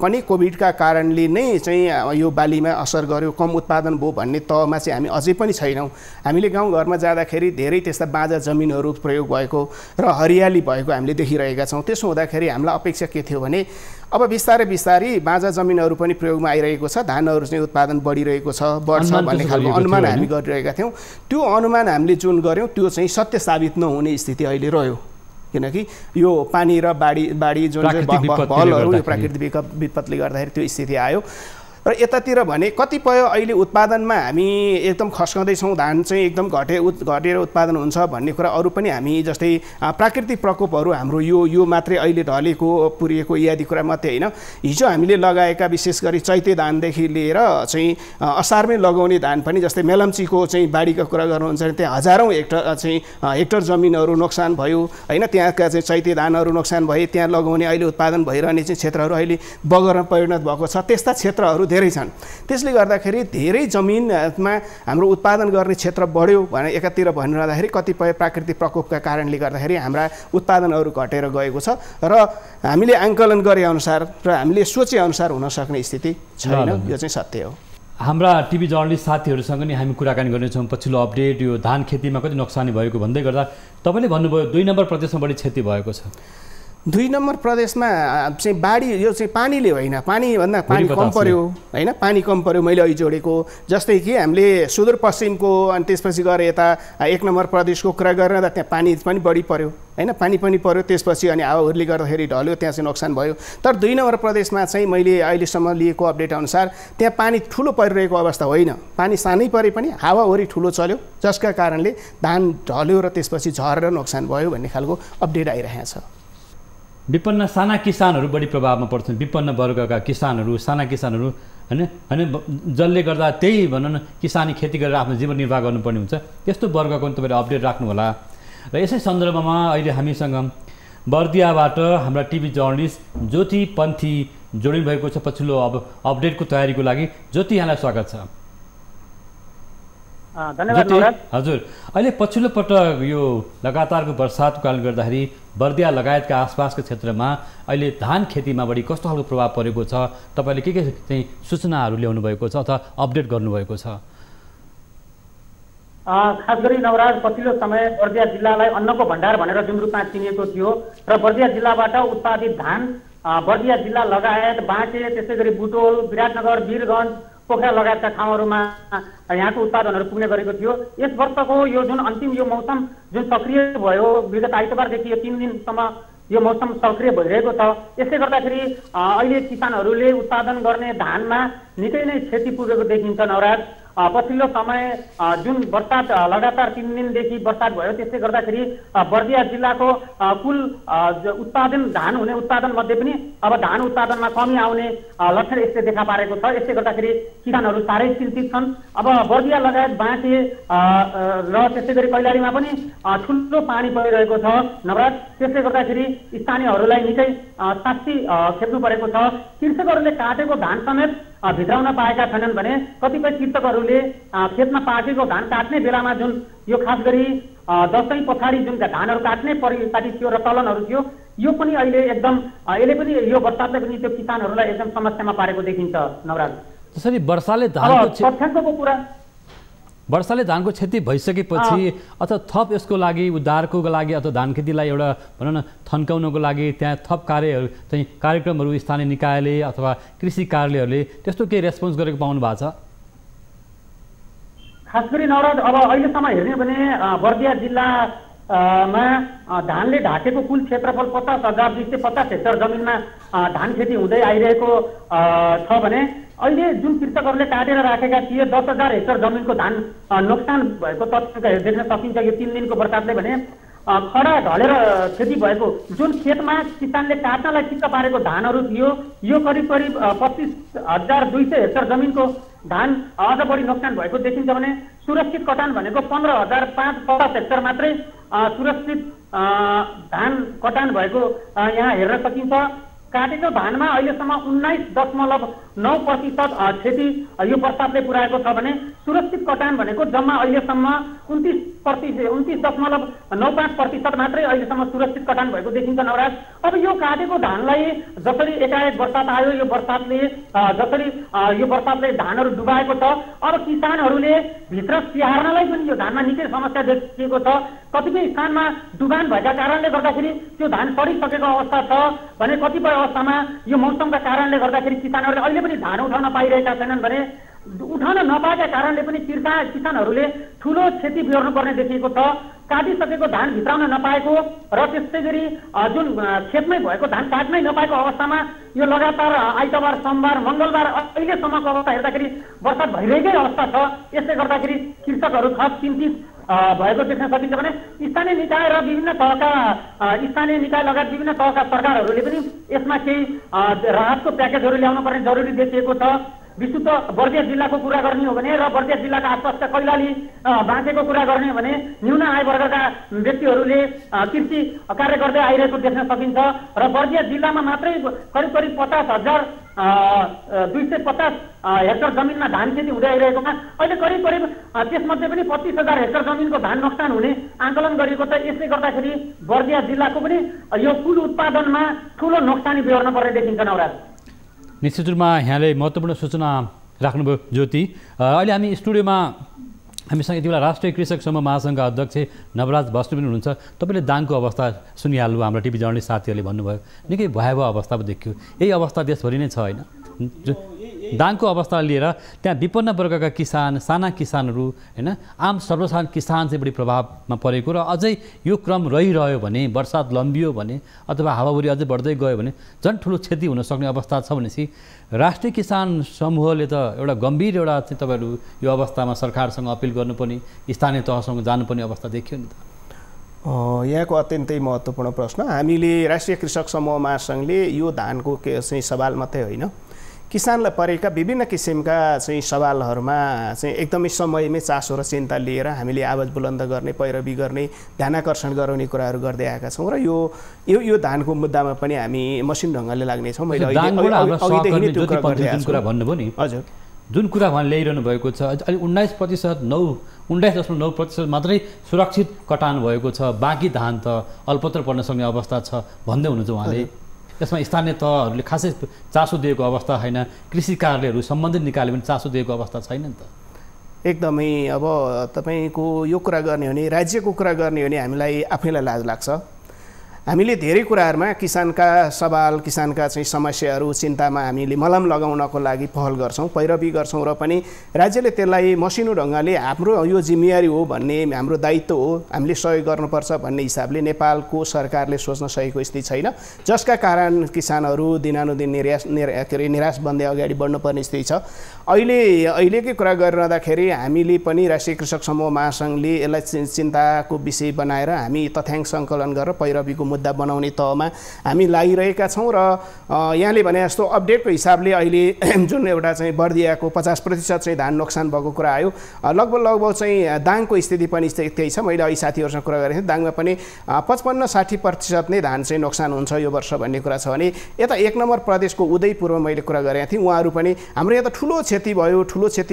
पनि कोभिडका कारणले नै चाहिँ यो बालीमा असर गर्यो, कम उत्पादन भयो भन्ने तहमा चाहिँ हामी अझै पनि छैनौँ। हामीले गाउँघरमा जाँदाखेरि धेरै त्यस्ता बाँझा जमिनहरू प्रयोग भएको र हरियाली भएको हामीले देखिरहेका छौँ। त्यसो हुँदाखेरि हामीलाई अपेक्षा के थियो भने अब बिस्तारै बाँझा जमिनहरू पनि प्रयोगमा आइरहेको छ, धानहरू चाहिँ उत्पादन बढिरहेको छ, बढ्छ भन्ने खालको अनुमान हामी गरिरहेका थियौँ। त्यो अनुमान हामीले जुन गऱ्यौँ त्यो चाहिँ सत्य साबित नहुने स्थिति अहिले रह्यो, किनकि यो पानी र बाढी जुन भलहरू यो प्राकृतिक विपदले गर्दाखेरि त्यो स्थिति आयो। र यतातिर भने कतिपय अहिले उत्पादनमा हामी एकदम खस्काउँदैछौँ, धान चाहिँ एकदम घटेर उत्पादन हुन्छ भन्ने कुरा अरू पनि हामी जस्तै प्राकृतिक प्रकोपहरू हाम्रो यो मात्रै अहिले ढलेको पुरिएको इत्यादि कुरा मात्रै होइन। हिजो हामीले लगाएका विशेष गरी चैते धानदेखि लिएर चाहिँ असारमै लगाउने धान पनि, जस्तै मेलम्चीको चाहिँ बाढीको कुरा गर्नुहुन्छ भने त्यहाँ हजारौँ हेक्टर जमिनहरू नोक्सान भयो होइन। त्यहाँका चाहिँ चैते धानहरू नोक्सान भए, त्यहाँ लगाउने अहिले उत्पादन भइरहने चाहिँ क्षेत्रहरू अहिले बगरमा परिणत भएको छ। त्यस्ता क्षेत्रहरू धेरै छन्। त्यसले गर्दाखेरि धेरै जमिनमा हाम्रो उत्पादन गर्ने क्षेत्र बढ्यो भने एकातिर भनिरहँदाखेरि कतिपय प्राकृतिक प्रकोपका कारणले गर्दाखेरि हाम्रा उत्पादनहरू घटेर गएको छ र हामीले आङ्कलन गरे अनुसार र हामीले सोचे अनुसार हुन सक्ने स्थिति छैन। यो चाहिँ सत्य हो। हाम्रा टिभी जर्नलिस्ट साथीहरूसँग नि हामी कुराकानी गर्नेछौँ पछिल्लो अपडेट, यो धान खेतीमा कति नोक्सानी भएको भन्दै गर्दा तपाईँले भन्नुभयो 2 नम्बर प्रदेशमा बढी क्षति भएको छ। 2 नम्बर प्रदेशमा चाहिँ बाढी यो चाहिँ पानीले होइन, पानीभन्दा पानी कम पर्यो होइन, पानी कम पर्यो। मैले अघि जोडेको जस्तै कि हामीले सुदूरपश्चिमको अनि त्यसपछि गएर यता 1 नम्बर प्रदेशको कुरा गरेर त्यहाँ पानी पनि बढी पर्यो होइन, पानी पनि पर्यो। त्यसपछि अनि हावाहुरीले गर्दाखेरि ढल्यो, त्यहाँ चाहिँ नोक्सान भयो। तर 2 नम्बर प्रदेशमा चाहिँ मैले अहिलेसम्म लिएको अपडेट अनुसार त्यहाँ पानी ठुलो परिरहेको अवस्था होइन, पानी सानै परे पनि हावाहुरी ठुलो चल्यो, जसका कारणले धान ढल्यो र त्यसपछि झरेर नोक्सान भयो भन्ने खालको अपडेट आइरहेको छ। विपन्न साना किसानहरू बढी प्रभावमा पर्छन्, विपन्न वर्गका किसानहरू, साना किसानहरू होइन, जसले गर्दा त्यही भनौँ न किसानी खेती गरेर आफ्नो जीवन निर्वाह गर्नुपर्ने हुन्छ, त्यस्तो वर्गको पनि तपाईँले अपडेट राख्नु होला। र यसै सन्दर्भमा अहिले हामीसँग बर्दियाबाट हाम्रा टिभी जर्नलिस्ट ज्योति पन्थी जोडिनु भएको छ पछिल्लो अपडेटको तयारीको लागि। ज्योति, यहाँलाई स्वागत छ। धन्यवाद। हजुर, अहिले पछिल्लो पटक यो लगातारको वर्षातको कारणले गर्दाखेरि बर्दिया लगायतका आसपासको क्षेत्रमा अहिले धान खेतीमा बढी कस्तो खालको प्रभाव परेको छ, तपाईँले के चाहिँ सूचनाहरू ल्याउनु भएको छ अथवा अपडेट गर्नुभएको छ? खास गरी नवराज पछिल्लो समय बर्दिया जिल्लालाई अन्नको भण्डार भनेर जुन रूपमा चिनिएको थियो र बर्दिया जिल्लाबाट उत्पादित धान बर्दिया जिल्ला लगायत बाँके, त्यसै गरी बुटोल, विराटनगर, वीरगञ्ज, पोखरा लगायतका ठाउँहरूमा यहाँको उत्पादनहरू पुग्ने गरेको थियो। यस वर्षको यो जुन अन्तिम यो मौसम जुन सक्रिय भयो, विगत आइतबारदेखि यो 3 दिनसम्म यो मौसम सक्रिय भइरहेको छ। यसले गर्दाखेरि अहिले किसानहरूले उत्पादन गर्ने धानमा निकै नै क्षति पुगेको देखिन्छ नवराज। पछिल्लो समय जुन वर्षात लगातार 3 दिनदेखि वर्षात भयो, त्यसले गर्दाखेरि बर्दिया जिल्लाको कुल उत्पादन धान हुने उत्पादन मध्ये पनि अब धान उत्पादनमा कमी आउने लक्षण यसले देखा पारेको छ। यसले गर्दाखेरि किसानहरू साह्रै चिन्तित छन्। अब बर्दिया लगायत बाँके र त्यसै गरी कैलालीमा पनि ठुलो पानी परिरहेको छ नवराज। त्यसले गर्दाखेरि स्थानीयहरूलाई निकै शास्ति खेप्नु परेको छ। कृषकहरूले काटेको धान समेत भित्राउन पाएका छैनन् भने कतिपय कृषकहरूले खेतमा पाकेको धान काट्ने बेलामा जुन यो खास गरी दसैँ पछाडि जुन धानहरू काट्ने परिपाटी थियो र चलनहरू थियो, यो पनि अहिले एकदम यसले पनि यो वर्षाले पनि त्यो किसानहरूलाई एकदम समस्यामा पारेको देखिन्छ नवराज। त्यसरी वर्षाले धानको क्षति भइसकेपछि अथवा थप यसको लागि उद्धारको लागि अथवा धान खेतीलाई एउटा भनौँ न थन्काउनको लागि त्यहाँ थप कार्यक्रमहरू स्थानीय निकायले अथवा कृषि कार्यालयहरूले त्यस्तो केही रेस्पोन्स गरेको पाउनु भएको छ? खास गरी नवराज अब अहिलेसम्म हेर्ने भने बर्दिया जिल्लामा धानले ढाकेको कुल क्षेत्रफल 50,250 हेक्टर जमिनमा धान खेती हुँदै आइरहेको छ भने अहिले जुन कृषकहरूले काटेर राखेका थिए 10,000 हेक्टर जमिनको धान नोक्सान भएको तथ्य देख्न सकिन्छ। यो 3 दिनको बर्सातले भने खडा ढलेर खेती भएको जुन खेतमा किसानले काट्नलाई चित्त पारेको धानहरू थियो यो करिब 25,200 हेक्टर जमिनको धान अझ बढी नोक्सान भएको देखिन्छ भने सुरक्षित कटान भनेको 15,550 हेक्टर मात्रै सुरक्षित धान कटान भएको यहाँ हेर्न सकिन्छ। काटेको धानमा अहिलेसम्म 19.9% क्षति यो बर्सातले पुर्याएको छ भने सुरक्षित कटान भनेको जम्मा अहिलेसम्म 29.95% मात्रै अहिलेसम्म सुरक्षित कटान भएको देखिन्छ नवराज। अब यो काटेको धानलाई जसरी एकाएक बर्सात आयो यो बर्सातले धानहरू डुबाएको छ। अब किसानहरूले भित्र स्याहार्नलाई पनि यो धानमा निकै समस्या देखिएको छ। कतिपय स्थानमा डुबान भएका कारणले गर्दाखेरि त्यो धान सडिसकेको अवस्था छ भने कतिपय अवस्थामा यो मौसमका कारणले गर्दाखेरि किसानहरूले अहिले पनि धान उठाउन पाइरहेका छैनन् भने उठाउन नपाएका कारणले पनि किसानहरूले ठुलो क्षति बिहोर्नुपर्ने देखिएको छ। काटिसकेको धान भित्राउन नपाएको र त्यस्तै गरी जुन खेतमै भएको धान काट्नै नपाएको अवस्थामा यो लगातार आइतबार सोमबार मङ्गलबार अहिलेसम्मको अवस्था हेर्दाखेरि वर्षात भइरहेकै अवस्था छ। यसले गर्दाखेरि कृषकहरू थप चिन्तित भएको देख्न सकिन्छ भने स्थानीय निकाय र विभिन्न तहका स्थानीय निकाय लगायत विभिन्न तहका सरकारहरूले पनि यसमा केही राहतको प्याकेजहरू ल्याउनु पर्ने जरुरी देखिएको छ। विशुद्ध बर्दिया जिल्लाको कुरा गर्ने हो भने र बर्दिया जिल्लाका आसपासका कैलाली बाँकेको कुरा गर्ने हो भने न्यून आय वर्गका व्यक्तिहरूले कृषि कार्य गर्दै आइरहेको देख्न सकिन्छ र बर्दिया जिल्लामा मात्रै करिब 50,250 हेक्टर जमिनमा धान खेती हुँदै आइरहेकोमा अहिले करिब त्यसमध्ये पनि 25,000 हेक्टर जमिनको धान नोक्सान हुने आकलन गरिएको छ। यसले गर्दाखेरि बर्दिया जिल्लाको पनि यो कुल उत्पादनमा ठुलो नोक्सानी बिहोर्न पर्ने देखिन्छ नवराज। निश्चित रूपमा यहाँले महत्त्वपूर्ण सूचना राख्नुभयो ज्योति। अहिले हामी स्टुडियोमा हामीसँग यति बेला राष्ट्रिय कृषक समूह महासङ्घका अध्यक्ष नवराज बस्नु पनि हुनुहुन्छ। तपाईँले दाङको अवस्था सुनिहाल्नु, हाम्रो टिभी जर्नलिस्ट साथीहरूले भन्नुभयो निकै भयावह अवस्था देखियो। यही अवस्था देशभरि नै छ होइन? दाङको अवस्था लिएर त्यहाँ विपन्न वर्गका किसान, साना किसानहरू होइन, आम सर्वसाधारण किसान चाहिँ बढी प्रभावमा परेको र अझै यो क्रम रहिरह्यो भने, वर्षात लम्बियो भने अथवा हावाहुरी अझै बढ्दै गयो भने झन् ठुलो क्षति हुन सक्ने अवस्था छ भनेपछि राष्ट्रिय किसान समूहले त एउटा गम्भीर चाहिँ तपाईँहरू यो अवस्थामा सरकारसँग अपिल गर्नुपर्ने, स्थानीय तहसँग जानुपर्ने अवस्था देखियो नि त। यहाँको अत्यन्तै महत्त्वपूर्ण प्रश्न। हामीले राष्ट्रिय कृषक समूह महासङ्घले यो धानको चाहिँ सवाल मात्रै होइन, किसानलाई परेका विभिन्न किसिमका चाहिँ सवालहरूमा चाहिँ एकदमै समयमै चासो र चिन्ता लिएर हामीले आवाज बुलन्द गर्ने, पैरवी गर्ने, ध्यानाकर्षण गराउने कुराहरू गर्दै आएका छौँ र यो धानको मुद्दामा पनि हामी मसिन ढङ्गले लाग्नेछौँ। मैले भन्नुभयो नि हजुर, जुन कुरा उहाँले ल्याइरहनु भएको छ अहिले 19.9% मात्रै सुरक्षित कटान भएको छ, बाँकी धान त अल्पत्र पर्न सक्ने अवस्था छ भन्दै हुनुहुन्छ उहाँले। यसमा स्थानीय तहहरूले खासै चासो दिएको अवस्था छैन, कृषि कार्यालयहरू सम्बन्धित निकायले पनि चासो दिएको अवस्था छैन नि त। एकदमै अब तपाईँको यो कुरा गर्ने हो भने, राज्यको कुरा गर्ने हो भने हामीलाई आफैलाई लाज लाग्छ। हामीले धेरै कुराहरूमा किसानका सवाल, किसानका चाहिँ समस्याहरू, चिन्तामा हामीले मलम लगाउनको लागि पहल गर्छौँ, पैरवी गर्छौँ र पनि राज्यले त्यसलाई मसिनो ढङ्गले हाम्रो यो जिम्मेवारी हो भन्ने, हाम्रो दायित्व हो, हामीले सहयोग गर्नुपर्छ भन्ने हिसाबले नेपालको सरकारले सोच्न सकेको स्थिति छैन, जसका कारण किसानहरू दिनानुदिन निराश बन्दै अगाडि बढ्नुपर्ने स्थिति छ। अहिलेकै कुरा गरिरहँदाखेरि हामीले पनि राष्ट्रिय कृषक समूह महासङ्घले यसलाई चिन्ताको विषय बनाएर हामी तथ्याङ्क सङ्कलन गरेर पैरवीको मुद्दा बनाउने तहमा हामी लागिरहेका छौँ र यहाँले भने जस्तो अपडेटको हिसाबले अहिले जुन एउटा चाहिँ बर्दियाको 50% चाहिँ धान नोक्सान भएको कुरा आयो, लगभग चाहिँ दाङको स्थिति पनि त्यही छ। मैले अहिले साथीहरूसँग कुरा गरेको थिएँ, दाङमा पनि 55-60% नै धान चाहिँ नोक्सान हुन्छ यो वर्ष भन्ने कुरा छ भने यता 1 नम्बर प्रदेशको उदयपुरमा मैले कुरा गरेको थिएँ, उहाँहरू पनि हाम्रो यहाँ त ठुलो क्षति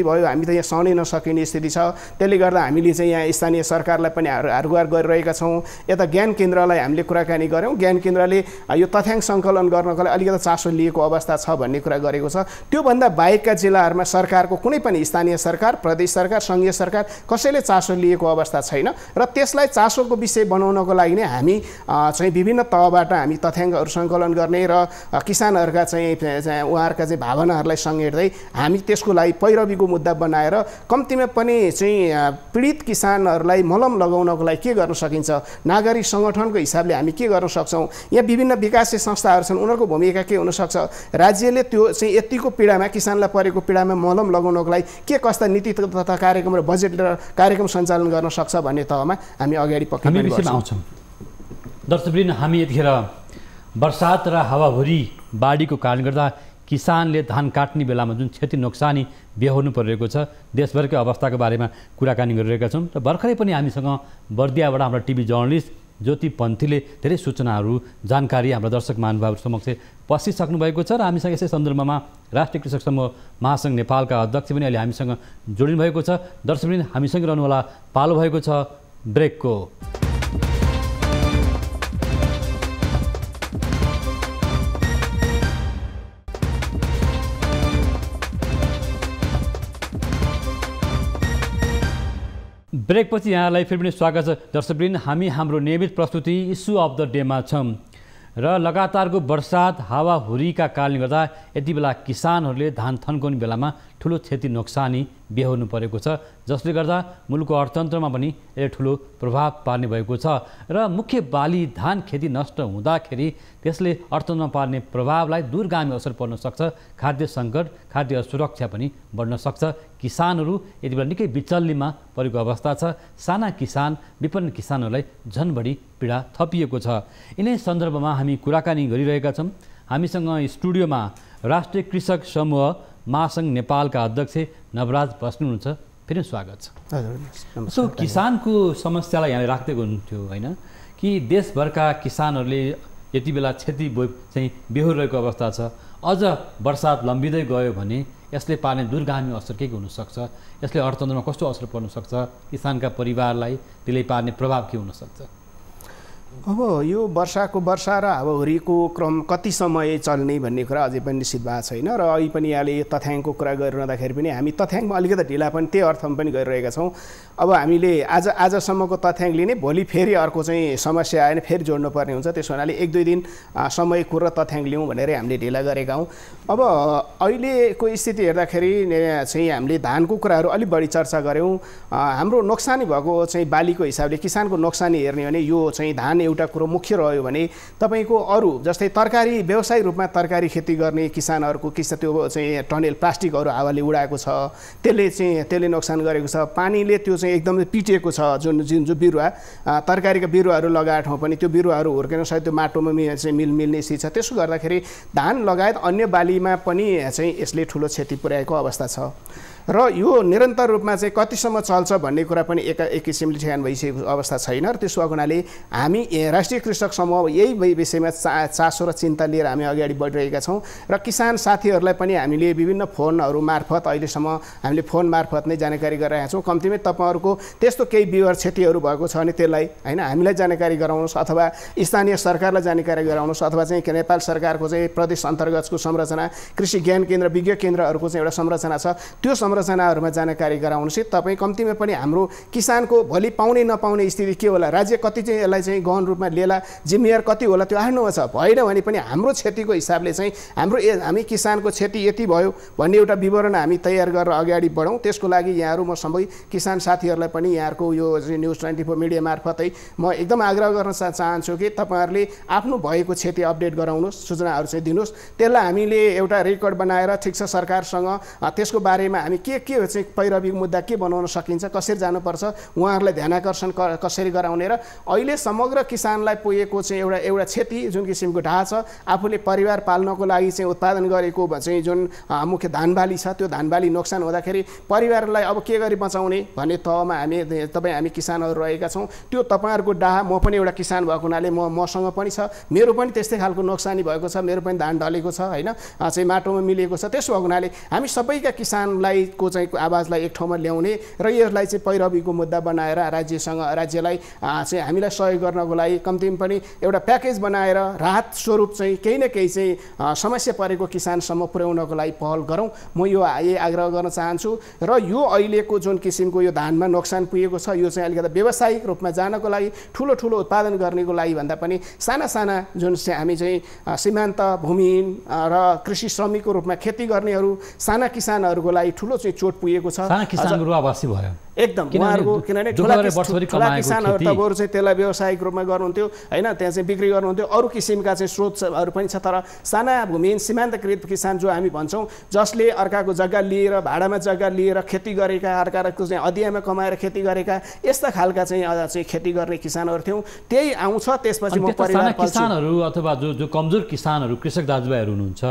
भयो, हामी त यहाँ सहनै नसकिने स्थिति छ। त्यसले गर्दा हामीले चाहिँ यहाँ स्थानीय सरकारलाई पनि हारगुहार गरिरहेका छौँ। यता ज्ञान केन्द्रलाई हामीले कुरा कुराकानी गऱ्यौँ। ज्ञान केन्द्रले यो तथ्याङ्क सङ्कलन गर्नको लागि अलिकति चासो लिएको अवस्था छ भन्ने कुरा गरेको छ। त्योभन्दा बाहेकका जिल्लाहरूमा सरकारको कुनै पनि स्थानीय सरकार, प्रदेश सरकार, सङ्घीय सरकार कसैले चासो लिएको अवस्था छैन र त्यसलाई चासोको विषय बनाउनको लागि नै हामी चाहिँ विभिन्न तहबाट हामी तथ्याङ्कहरू सङ्कलन गर्ने र किसानहरूका चाहिँ उहाँहरूका चाहिँ भावनाहरूलाई समेट्दै हामी त्यसको लागि पैरवीको मुद्दा बनाएर कम्तीमा पनि चाहिँ पीडित किसानहरूलाई मलम लगाउनको लागि के गर्न सकिन्छ, नागरिक सङ्गठनको हिसाबले हामी के गर्न सक्छौँ, यहाँ विभिन्न विकासे संस्थाहरू छन्, उनीहरूको भूमिका के हुनसक्छ, राज्यले त्यो चाहिँ यतिको पीडामा किसानलाई परेको पीडामा मलम लगाउनको लागि के कस्ता नीति तथा कार्यक्रम र बजेट र कार्यक्रम सञ्चालन गर्न सक्छ भन्ने तहमा हामी अगाडि आउँछौँ। दर्शकवृन्द, हामी यतिखेर बर्सात र हावाहुरी बाढीको कारणले गर्दा किसानले धान काट्ने बेलामा जुन क्षति नोक्सानी बेहोर्नु परिरहेको छ, देशभरकै अवस्थाको बारेमा कुराकानी गरिरहेका छौँ। र भर्खरै पनि हामीसँग बर्दियाबाट हाम्रो टिभी जर्नलिस्ट ज्योति पन्थीले धेरै सूचनाहरू, जानकारी हाम्रा दर्शक महानुभावहरू समक्ष पसिसक्नु भएको छ र हामीसँग यसै सन्दर्भमा राष्ट्रिय कृषक समूह महासङ्घ नेपालका अध्यक्ष पनि अहिले हामीसँग जोडिनु भएको छ। दर्शकवृन्द, हामीसँग रहनुहोला। पालो भएको छ ब्रेकको। ब्रेकपछि यहाँलाई फेरि पनि स्वागत छ। दर्शकवृन्द, हामी हाम्रो नियमित प्रस्तुति इस्यु अफ द डेमा छौँ र लगातारको बर्सात हावाहुरीका कारणले गर्दा यति बेला किसानहरूले धान थन्काउने बेलामा ठुलो क्षति नोक्सानी बेहोर्नु परेको छ, जसले गर्दा मुलुकको अर्थतन्त्रमा पनि यसले ठुलो प्रभाव पार्ने भएको छ र मुख्य बाली धान खेती नष्ट हुँदाखेरि त्यसले अर्थतन्त्रमा पार्ने प्रभावलाई दूरगामी असर पर्न सक्छ। खाद्य सङ्कट, खाद्य असुरक्षा पनि बढ्न सक्छ। किसानहरू यति बेला निकै बिचल्लीमा परेको अवस्था छ। साना किसान, विपन्न किसानहरूलाई झन बढी पीडा थपिएको छ। यिनै सन्दर्भमा हामी कुराकानी गरिरहेका छौँ। हामीसँग स्टुडियोमा राष्ट्रिय कृषक समूह महासङ्घ नेपालका अध्यक्ष नवराज बस्नु हुनुहुन्छ। फेरि स्वागत छ। सो किसानको समस्यालाई यहाँले राख्दै हुनुहुन्थ्यो होइन कि देशभरका किसानहरूले यति बेला क्षति चाहिँ बेहोरिरहेको अवस्था छ। अझ बर्सात लम्बिँदै गयो भने यसले पार्ने दूरगामी असर के हुनसक्छ, यसले अर्थतन्त्रमा कस्तो असर पर्न सक्छ, किसानका परिवारलाई त्यसले पार्ने प्रभाव के हुनसक्छ? अब यो वर्षा र हावाहुरीको क्रम कति समय चल्ने भन्ने कुरा अझै पनि निश्चित भएको छैन र अहिले पनि यहाँले तथ्याङ्कको कुरा गरिरहँदाखेरि पनि हामी तथ्याङ्कमा अलिकति ढिला पनि त्यही अर्थमा पनि गरिरहेका छौँ। अब हामीले आजसम्मको तथ्याङ्क लिने, भोलि फेरि अर्को चाहिँ समस्या आएन फेरि जोड्नुपर्ने हुन्छ। त्यसो हुनाले 1-2 दिन समय कुरेर तथ्याङ्क लिउँ भनेर हामीले ढिला गरेका हौँ। अब अहिलेको स्थिति हेर्दाखेरि चाहिँ हामीले धानको कुराहरू अलिक बढी चर्चा गऱ्यौँ। हाम्रो नोक्सानी भएको चाहिँ बालीको हिसाबले किसानको नोक्सानी हेर्ने भने यो चाहिँ धान एउटा कुरो मुख्य रह्यो भने तपाईँको अरू जस्तै तरकारी, व्यवसायिक रूपमा तरकारी खेती गर्ने किसानहरूको त्यो चाहिँ टनेल प्लास्टिकहरू हावाले उडाएको छ, त्यसले नोक्सान गरेको छ। पानीले त्यो चाहिँ एकदमै पिटेको छ। जुन बिरुवा, तरकारीका बिरुवाहरू लगाए ठाउँ पनि त्यो बिरुवाहरू हुर्केन सहित त्यो माटोमा चाहिँ मिल्ने स्थिति छ। त्यसो गर्दाखेरि धान लगायत अन्य बालीमा पनि चाहिँ यसले ठुलो क्षति पुर्याएको अवस्था छ र यो निरन्तर रूपमा चाहिँ कतिसम्म चल्छ भन्ने कुरा पनि एक किसिमले ठेगान भइसकेको अवस्था छैन र त्यसो हुनाले हामी राष्ट्रिय कृषक समूह यही विषयमा चासो र चिन्ता लिएर हामी अगाडि बढिरहेका छौँ र किसान साथीहरूलाई पनि हामीले विभिन्न फोनहरू मार्फत अहिलेसम्म हामीले फोन मार्फत नै जानकारी गरिरहेका छौँ। कम्तीमै तपाईँहरूको त्यस्तो केही बिगर क्षतिहरू भएको छ भने त्यसलाई होइन हामीलाई जानकारी गराउनुहोस् अथवा स्थानीय सरकारलाई जानकारी गराउनुहोस् अथवा चाहिँ नेपाल सरकारको चाहिँ प्रदेश अन्तर्गतको संरचना कृषि ज्ञान केन्द्र, विज्ञ केन्द्रहरूको चाहिँ एउटा संरचना छ, त्यो संरचनाहरूमा जानकारी गराउनुहोस्। तपाईँ कम्तीमा पनि हाम्रो किसानको भोलि पाउने नपाउने स्थिति के होला, राज्य कति चाहिँ यसलाई चाहिँ गहन रूपमा लिएला, जिम्मेवार कति होला त्यो आफ्नोमा छ। भएन भने पनि हाम्रो क्षतिको हिसाबले चाहिँ हामी किसानको क्षति यति भयो भन्ने एउटा विवरण हामी तयार गरेर अगाडि बढौँ। त्यसको लागि यहाँहरू म सबै किसान साथीहरूलाई पनि यहाँहरूको यो न्युज 24 मिडिया मार्फतै म एकदम आग्रह गर्न चाहन्छु कि तपाईँहरूले आफ्नो भएको क्षति अपडेट गराउनुहोस्, सूचनाहरू चाहिँ दिनुहोस्। त्यसलाई हामीले एउटा रेकर्ड बनाएर ठिक छ सरकारसँग त्यसको बारेमा हामी के चाहिँ पैरवी मुद्दा के बनाउन सकिन्छ, कसरी जानुपर्छ, उहाँहरूलाई ध्यानाकर्षण कसरी गराउने र अहिले समग्र किसानलाई पुगेको चाहिँ एउटा क्षति जुन किसिमको ढाहा छ, आफूले परिवार पाल्नको लागि चाहिँ उत्पादन गरेको चाहिँ जुन मुख्य धान बाली छ त्यो धान बाली नोक्सान हुँदाखेरि परिवारलाई अब के गरी बचाउने भन्ने तहमा हामी किसानहरू रहेका छौँ। त्यो तपाईँहरूको ढाहा म पनि एउटा किसान भएको हुनाले मसँग पनि छ, मेरो पनि त्यस्तै खालको नोक्सानी भएको छ, मेरो पनि धान ढलेको छ होइन, चाहिँ माटोमा मिलेको छ। त्यसो भएको हुनाले हामी सबैका किसानलाई समेतको चाहिँ आवाजलाई एक ठाउँमा ल्याउने र यसलाई चाहिँ पैरवीको मुद्दा बनाएर राज्यलाई चाहिँ हामीलाई सहयोग गर्नको लागि कम्तीमा पनि एउटा प्याकेज बनाएर राहत स्वरूप चाहिँ केही न केही चाहिँ समस्या परेको किसानसम्म पुर्याउनको लागि पहल गरौँ। म यो आग्रह गर्न चाहन्छु र यो अहिलेको जुन किसिमको यो धानमा नोक्सान पुगेको छ यो चाहिँ अलिकति व्यावसायिक रूपमा जानको लागि ठुलो उत्पादन गर्नेको लागि भन्दा पनि साना जुन हामी चाहिँ सीमान्त भूमिहीन र कृषि श्रमिकको रूपमा खेती गर्नेहरू साना किसानहरूको लागि ठुलो चाहिँ चोट पुगेको छ। साना किसानहरू आवासी भयो एकदम उहाँहरूको किनभने ठुला किसानहरू त बरु चाहिँ त्यसलाई व्यावसायिक रूपमा गर्नुहुन्थ्यो होइन, त्यहाँ चाहिँ बिक्री गर्नुहुन्थ्यो, अरू किसिमका चाहिँ स्रोतहरू पनि छ। तर साना भूमिहीन सीमान्तकृत किसान जो हामी भन्छौँ जसले अर्काको जग्गा लिएर भाडामा जग्गा लिएर खेती गरेका अर्काको चाहिँ अधियामा कमाएर खेती गरेका यस्ता खालका चाहिँ खेती गर्ने किसानहरू थियौँ। त्यही आउँछ। त्यसपछि म परिवार किसानहरू अथवा जो कमजोर किसानहरू कृषक दाजुभाइहरू हुनुहुन्छ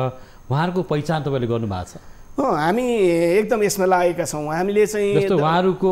उहाँहरूको पहिचान तपाईँले गर्नुभएको छ? हामी एकदम यसमा लागेका छौँ। हामीले चाहिँ जस्तो उहाँहरूको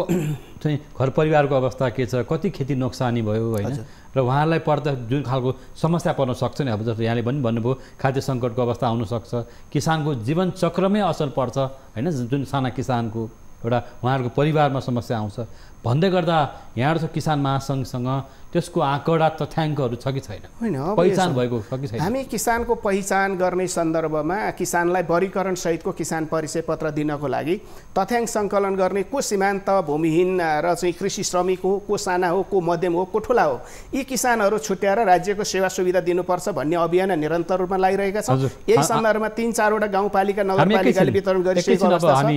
चाहिँ घर परिवारको अवस्था के छ, कति खेती नोक्सानी भयो होइन, र उहाँहरूलाई पर्दा जुन खालको समस्या पर्न सक्छ नि, अब जस्तो यहाँले पनि भन्नुभयो खाद्य सङ्कटको अवस्था आउनसक्छ, किसानको जीवन चक्रमै असर पर्छ होइन, जुन साना किसानको एउटा उहाँहरूको परिवारमा समस्या आउँछ भन्दै गर्दा यहाँहरू किसान महासङ्घसँग त्यसको आँकडा तथ्याङ्कहरू छ कि छैन, पहिचान भएको छ कि छैन? हामी किसानको पहिचान गर्ने सन्दर्भमा किसानलाई वर्गीकरण सहितको किसान परिचय पत्र दिनको लागि तथ्याङ्क सङ्कलन गर्ने को सीमान्त भूमिहीन र चाहिँ कृषि श्रमिक हो, को साना हो, को मध्यम हो, को ठुला हो, यी किसानहरू छुट्याएर राज्यको सेवा सुविधा दिनुपर्छ भन्ने अभियान निरन्तर रूपमा लागिरहेका छौँ। यही सन्दर्भमा 3-4वटा गाउँपालिका नगरपालिकाले वितरण गरिसकेको अवस्था छ।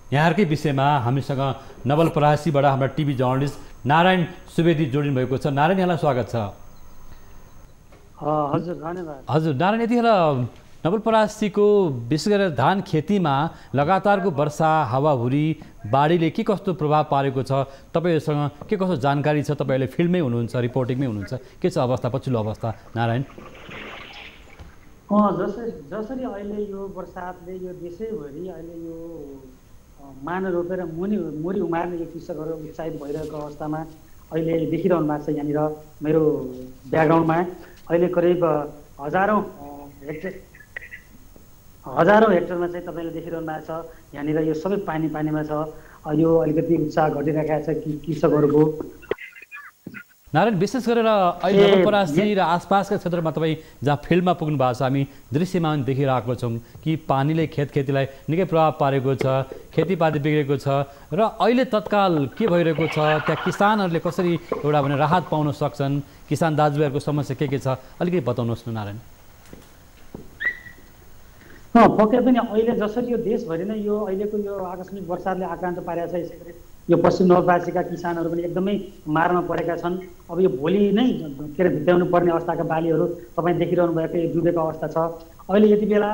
यहाँहरूकै विषयमा हामीसँग नवलपरासीबाट हाम्रा टिभी जर्नलिस्ट नारायण सुवेदी जोडिनु भएको छ। नारायण, यहाँलाई स्वागत छ। हजुर धन्यवाद। हजुर नारायण, यतिखेर नवलपरासीको विशेष गरेर धान खेतीमा लगातारको वर्षा हावाहुरी बाढीले के कस्तो प्रभाव पारेको छ, तपाईँहरूसँग के कस्तो जानकारी छ? तपाईँहरूले फिल्डमै हुनुहुन्छ, रिपोर्टिङमै हुनुहुन्छ, के छ अवस्था, पछिल्लो अवस्था नारायण? जसरी अहिले यो बर्सातले यो देशैभरि अहिले यो मान रोपेर मुरी उमार्ने यो कृषकहरू उत्साहित भइरहेको अवस्थामा अहिले देखिरहनु भएको छ। यहाँनिर मेरो ब्याकग्राउन्डमा अहिले करिब हजारौँ हेक्टरमा चाहिँ तपाईँले देखिरहनु भएको छ। यहाँनिर यो सबै पानीमा छ। यो अलिकति उत्साह घटिरहेको छ कि कृषकहरूको। नारायण, विशेष गरेर अहिले नवलपरासी र आसपासका क्षेत्रमा तपाईँ जहाँ फिल्डमा पुग्नु भएको छ, हामी दृश्यमा देखिरहेको छौँ कि पानीले खेतीलाई निकै प्रभाव पारेको छ, खेतीपाती बिग्रेको छ र अहिले तत्काल के भइरहेको छ, त्यहाँ किसानहरूले कसरी एउटा भने राहत पाउन सक्छन्, किसान दाजुभाइहरूको समस्या के छ, अलिकति बताउनुहोस् न नारायण। पक्कै पनि अहिले जसरी यो देशभरि नै यो अहिलेको यो आकस्मिक वर्षाले आक्रान्त पारेको छ, यसै गरी यो पश्चिम नवलपरासीका किसानहरू पनि एकदमै मारमा परेका छन्। अब यो भोलि नै के अरे भित्याउनु पर्ने अवस्थाका बालीहरू तपाईँ देखिरहनु भएको यो डुबेको अवस्था छ। अहिले यति बेला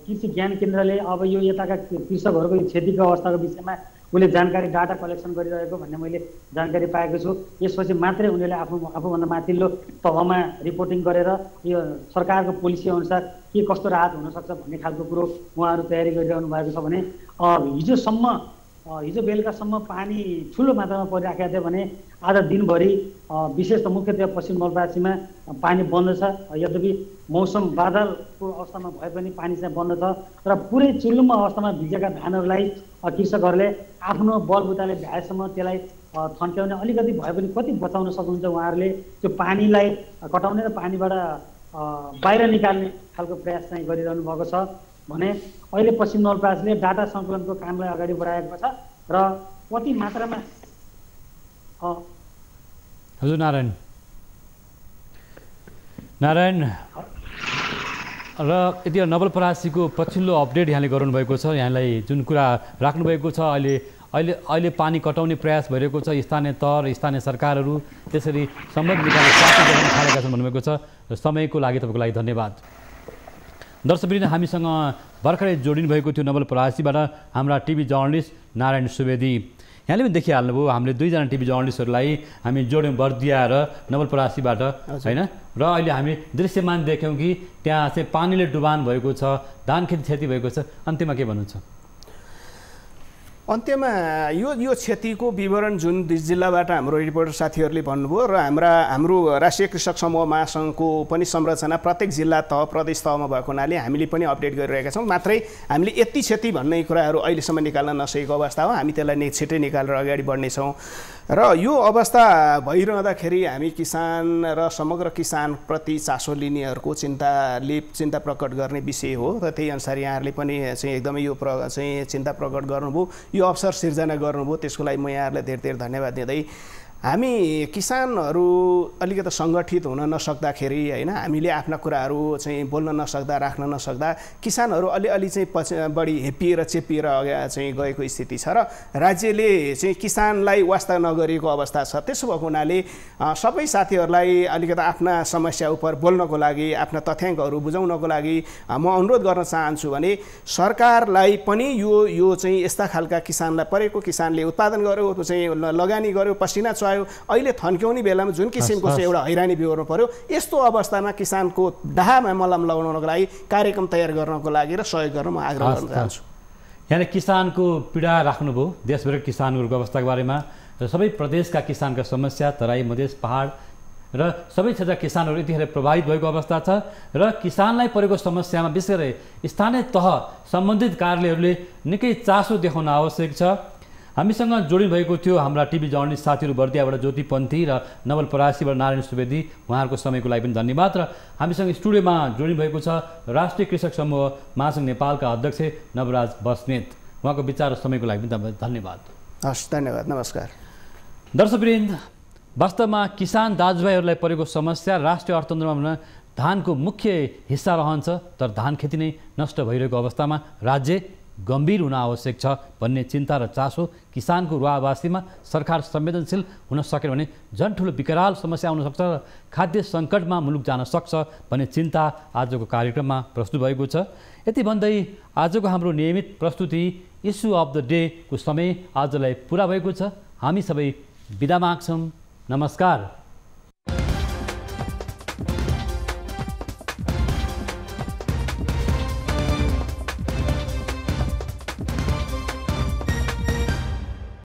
कृषि ज्ञान केन्द्रले अब यो यताका कृषकहरूको क्षतिको अवस्थाको विषयमा उसले जानकारी डाटा कलेक्सन गरिरहेको भन्ने मैले जानकारी पाएको छु। यसपछि मात्रै उनीहरूले आफूभन्दा माथिल्लो तहमा रिपोर्टिङ गरेर यो सरकारको पोलिसी अनुसार के कस्तो राहत हुनसक्छ भन्ने खालको कुरो उहाँहरू तयारी गरिरहनु भएको छ भने हिजो बेलुकासम्म पानी ठुलो मात्रामा परिराखेको थियो भने आज दिनभरि विशेष त मुख्यतया पश्चिम नवलपरासीमा पानी बन्द छ। यद्यपि मौसम बादलको अवस्थामा भए पनि पानी चाहिँ बन्द छ र पुरै चिल्लुम्म अवस्थामा भिजेका धानहरूलाई कृषकहरूले आफ्नो बलबुताले भ्याएसम्म त्यसलाई थन्क्याउने अलिकति भए पनि कति बचाउन सक्नुहुन्छ उहाँहरूले त्यो पानीलाई कटाउने र पानीबाट बाहिर निकाल्ने खालको प्रयास चाहिँ गरिरहनु भएको छ भने अहिले पश्चिम नवलपरासीले डाटा सङ्कलनको कामलाई अगाडि बढाएको छ र कति मात्रामा हजुर नारायण र यति नवलपरासीको पछिल्लो अपडेट यहाँले गराउनुभएको छ, यहाँलाई जुन कुरा राख्नुभएको छ, अहिले पानी कटाउने प्रयास भइरहेको छ, स्थानीय तह र स्थानीय सरकारहरू त्यसरी सम्बन्धित निकायले थालेका छन् भन्नुभएको छ। समयको लागि तपाईँको लागि धन्यवाद। दर्शकवृन्द, हामीसँग भर्खरै जोडिनु भएको थियो नवलपरासीबाट हाम्रा टिभी जर्नलिस्ट नारायण सुवेदी। यहाँले पनि देखिहाल्नुभयो, हामीले दुईजना टिभी जर्नलिस्टहरूलाई हामी जोड्यौँ बर्दिया र नवलपरासीबाट होइन, र अहिले हामी दृश्यमान देख्यौँ कि त्यहाँ चाहिँ पानीले डुबान भएको छ, धान खेती क्षति भएको छ। अन्त्यमा के भन्नुहुन्छ? अन्त्यमा यो क्षतिको विवरण जुन जिल्लाबाट हाम्रो रिपोर्टर साथीहरूले भन्नुभयो र हाम्रो राष्ट्रिय कृषक समूह महासङ्घको पनि संरचना प्रत्येक जिल्ला तह प्रदेश तहमा भएको हुनाले हामीले पनि अपडेट गरिरहेका छौँ। मात्रै हामीले यति क्षति भन्ने कुराहरू अहिलेसम्म निकाल्न नसकेको अवस्था हो। हामी त्यसलाई छिटै निकालेर अगाडि बढ्नेछौँ र यो अवस्था भइरहँदाखेरि हामी किसान र समग्र किसानप्रति चासो लिनेहरूको चिन्ता प्रकट गर्ने विषय हो र त्यही अनुसार यहाँहरूले पनि चाहिँ एकदमै यो चिन्ता प्रकट गर्नुभयो, यो अवसर सिर्जना गर्नुभयो, त्यसको लागि म यहाँहरूलाई धेरै धेरै धन्यवाद दिँदै हामी किसानहरू अलिकति सङ्गठित हुन नसक्दाखेरि होइन हामीले आफ्ना कुराहरू चाहिँ बोल्न नसक्दा राख्न नसक्दा किसानहरू अलिअलि चाहिँ बढी हेपिएर चेपिएर चाहिँ गएको स्थिति छ र राज्यले चाहिँ किसानलाई वास्ता नगरेको अवस्था छ। त्यसो भएको हुनाले सबै साथीहरूलाई अलिकति आफ्ना समस्या उप बोल्नको लागि आफ्ना तथ्याङ्कहरू बुझाउनको लागि म अनुरोध गर्न चाहन्छु भने सरकारलाई पनि यो चाहिँ यस्ता खालका किसानलाई परेको किसानले उत्पादन गर्यो चाहिँ लगानी गर्यो पसिना अहिले थन्क्याउने बेलामा जुन किसिमको चाहिँ एउटा हैरानी बिहोर्नु पर्यो, यस्तो अवस्थामा किसानको डाहामा मलम लगाउनको लागि कार्यक्रम तयार गर्नको लागि र सहयोग गर्न म आग्रह गर्न चाहन्छु। यहाँले किसानको पीडा राख्नुभयो, देशभरका किसानहरूको अवस्थाको बारेमा र सबै प्रदेशका किसानका समस्या, तराई मधेस पहाड र सबै क्षेत्रका किसानहरू यतिखेर प्रभावित भएको अवस्था छ र किसानलाई परेको समस्यामा विशेष गरी स्थानीय तह सम्बन्धित कार्यालयहरूले निकै चासो देखाउन आवश्यक छ। हामीसँग जोडिनु भएको थियो हाम्रा टिभी जर्नलिस्ट साथीहरू बर्दियाबाट ज्योति पन्थी र नवलपरासीबाट नारायण सुवेदी, उहाँहरूको समयको लागि पनि धन्यवाद। र हामीसँग स्टुडियोमा जोडिनु भएको छ राष्ट्रिय कृषक समूह महासङ्घ नेपालका अध्यक्ष नवराज बस्नेत, उहाँको विचार र समयको लागि पनि धन्यवाद। हस्, धन्यवाद, नमस्कार। दर्शकवृन्द, वास्तवमा किसान दाजुभाइहरूलाई परेको समस्या राष्ट्रिय अर्थतन्त्रमा भने धानको मुख्य हिस्सा रहन्छ, तर धान खेती नै नष्ट भइरहेको अवस्थामा राज्य गम्भीर हुन आवश्यक छ भन्ने चिन्ता र चासो किसानको रुवावासीमा सरकार संवेदनशील हुन सकेन भने झन् ठुलो विकराल समस्या आउन सक्छ र खाद्य सङ्कटमा मुलुक जान सक्छ भन्ने चिन्ता आजको कार्यक्रममा प्रस्तुत भएको छ। यति भन्दै आजको हाम्रो नियमित प्रस्तुति इस्यु अफ द डे को समय आजलाई पुरा भएको छ। हामी सबै बिदा माग्छौँ। नमस्कार।